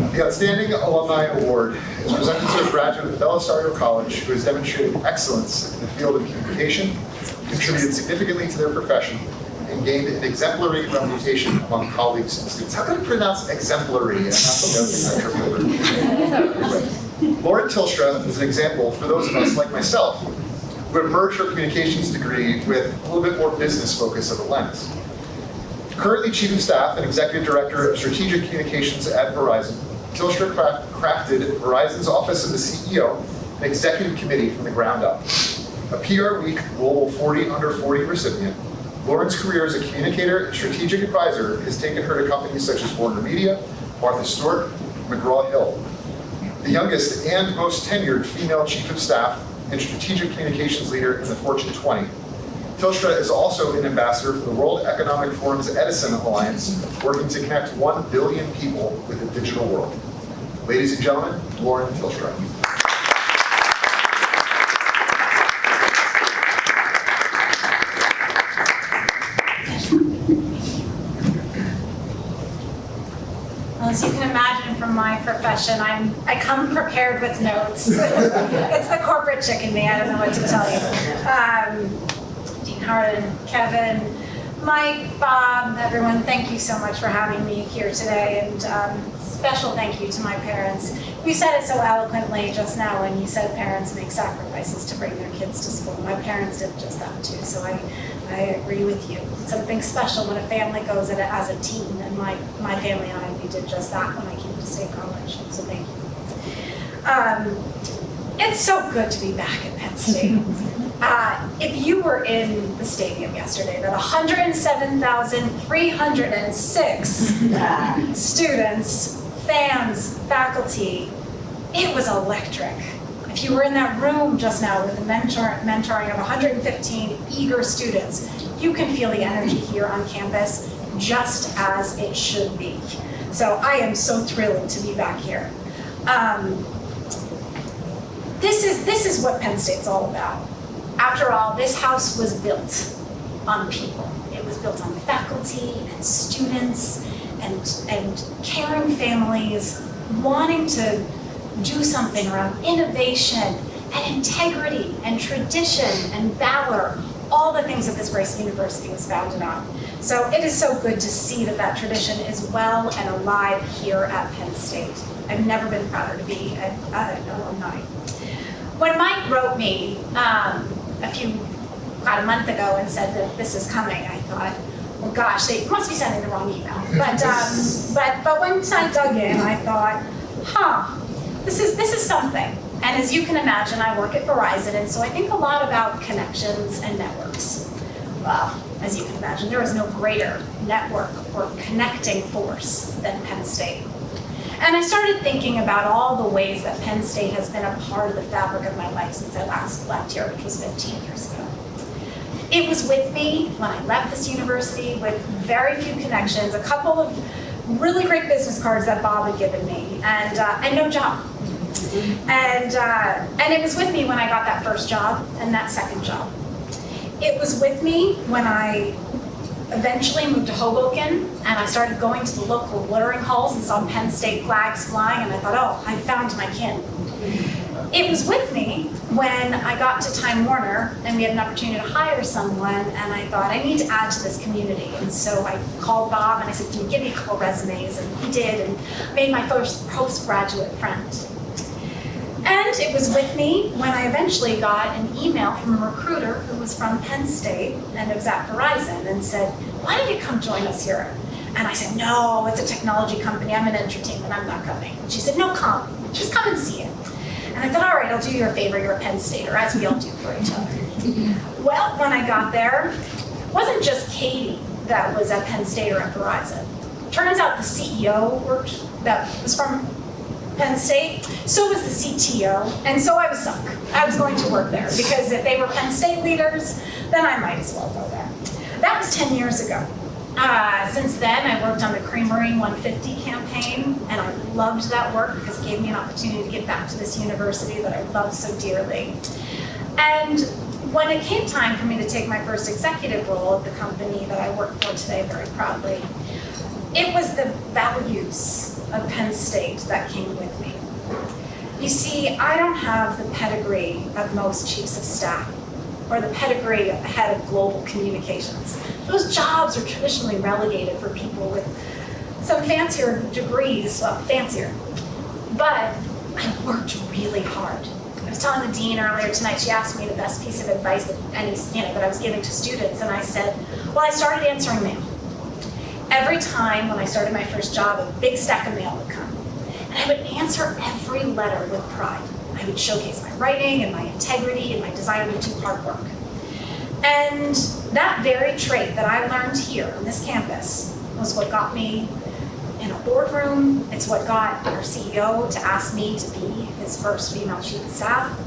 The Outstanding Alumni Award is presented to a graduate of Bellisario College who has demonstrated excellence in the field of communication, contributed significantly to their profession, and gained an exemplary reputation among colleagues and students. How can I pronounce exemplary and not exemplary? Lauren Tilstra is an example for those of us like myself who have merged our communications degree with a little bit more business focus of a lens. Currently Chief of Staff and Executive Director of Strategic Communications at Verizon, Tilstra crafted Verizon's Office of the CEO and Executive Committee from the ground up. A PR Week Global 40 Under 40 recipient, Lauren's career as a communicator and strategic advisor has taken her to companies such as Warner Media, Martha Stewart, McGraw-Hill. The youngest and most tenured female Chief of Staff and Strategic Communications leader in the Fortune 20. Tilstra is also an ambassador for the World Economic Forum's Edison Alliance, working to connect 1 billion people with the digital world. Ladies and gentlemen, Lauren Tilstra. Well, as you can imagine from my profession, I come prepared with notes. It's the corporate chick in me, I don't know what to tell you. Dean Harden, Kevin, Mike, Bob, everyone, thank you so much for having me here today, and special thank you to my parents. You said it so eloquently just now when you said parents make sacrifices to bring their kids to school. My parents did just that too, so I agree with you. It's something special when a family goes at it as a team, and my family and I, we did just that when I came to State College, so thank you. It's so good to be back at Penn State. If you were in the stadium yesterday, that 107,306 students, fans, faculty, it was electric. If you were in that room just now with the mentoring of 115 eager students, you can feel the energy here on campus just as it should be. So I am so thrilled to be back here. This is what Penn State's all about. After all, this house was built on people. It was built on faculty and students and caring families wanting to do something around innovation and integrity and tradition and valor, all the things that this great university was founded on. So it is so good to see that that tradition is well and alive here at Penn State. I've never been prouder to be an alumni. When Mike wrote me about a month ago and said that this is coming, I thought, well, gosh, they must be sending the wrong email. But once I dug in, I thought, this is something. And as you can imagine, I work at Verizon, and so I think a lot about connections and networks. Well, as you can imagine, there is no greater network or connecting force than Penn State. And I started thinking about all the ways that Penn State has been a part of the fabric of my life since I last left here, which was 15 years ago. It was with me when I left this university with very few connections, a couple of really great business cards that Bob had given me, and no job. And it was with me when I got that first job and that second job. It was with me when I eventually moved to Hoboken, and I started going to the local watering holes and saw Penn State flags flying, and I thought, oh, I found my kin. It was with me when I got to Time Warner, and we had an opportunity to hire someone, and I thought, I need to add to this community. And so I called Bob, and I said, can you give me a couple resumes? And he did, and made my first postgraduate friend. And it was with me when I eventually got an email from a recruiter who was from Penn State and it was at Verizon and said, why don't you come join us here? And I said, no, it's a technology company. I'm in entertainment. I'm not coming. And she said, no, come. Just come and see it. And I thought, all right, I'll do you a favor. You're a Penn Stater, as we all do for each other. Well, when I got there, it wasn't just Katie that was at Penn State or at Verizon. Turns out the CEO that was from Penn State, so was the CTO, and so I was sunk. I was going to work there because if they were Penn State leaders, then I might as well go there. That was 10 years ago. Since then, I worked on the Creamery 150 campaign, and I loved that work because it gave me an opportunity to get back to this university that I love so dearly. And when it came time for me to take my first executive role at the company that I work for today very proudly, it was the values of Penn State that came with me. You see, I don't have the pedigree of most chiefs of staff or the pedigree of the head of global communications. Those jobs are traditionally relegated for people with some fancier degrees, well, fancier. But I worked really hard. I was telling the dean earlier tonight, she asked me the best piece of advice that I was giving to students, and I said, well, I started answering mail. Every time when I started my first job, a big stack of mail would come. And I would answer every letter with pride. I would showcase my writing and my integrity and my desire to do hard work. And that very trait that I learned here on this campus was what got me in a boardroom. It's what got our CEO to ask me to be his first female chief of staff.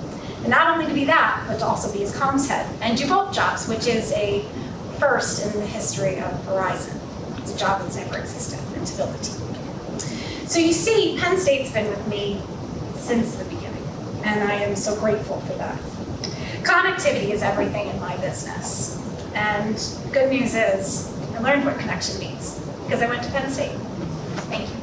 And not only to be that, but to also be his comms head and do both jobs, which is a first in the history of Verizon. It's a job that's never existed, and to build a team. So you see, Penn State's been with me since the beginning, and I am so grateful for that. Connectivity is everything in my business. And good news is, I learned what connection means, because I went to Penn State. Thank you.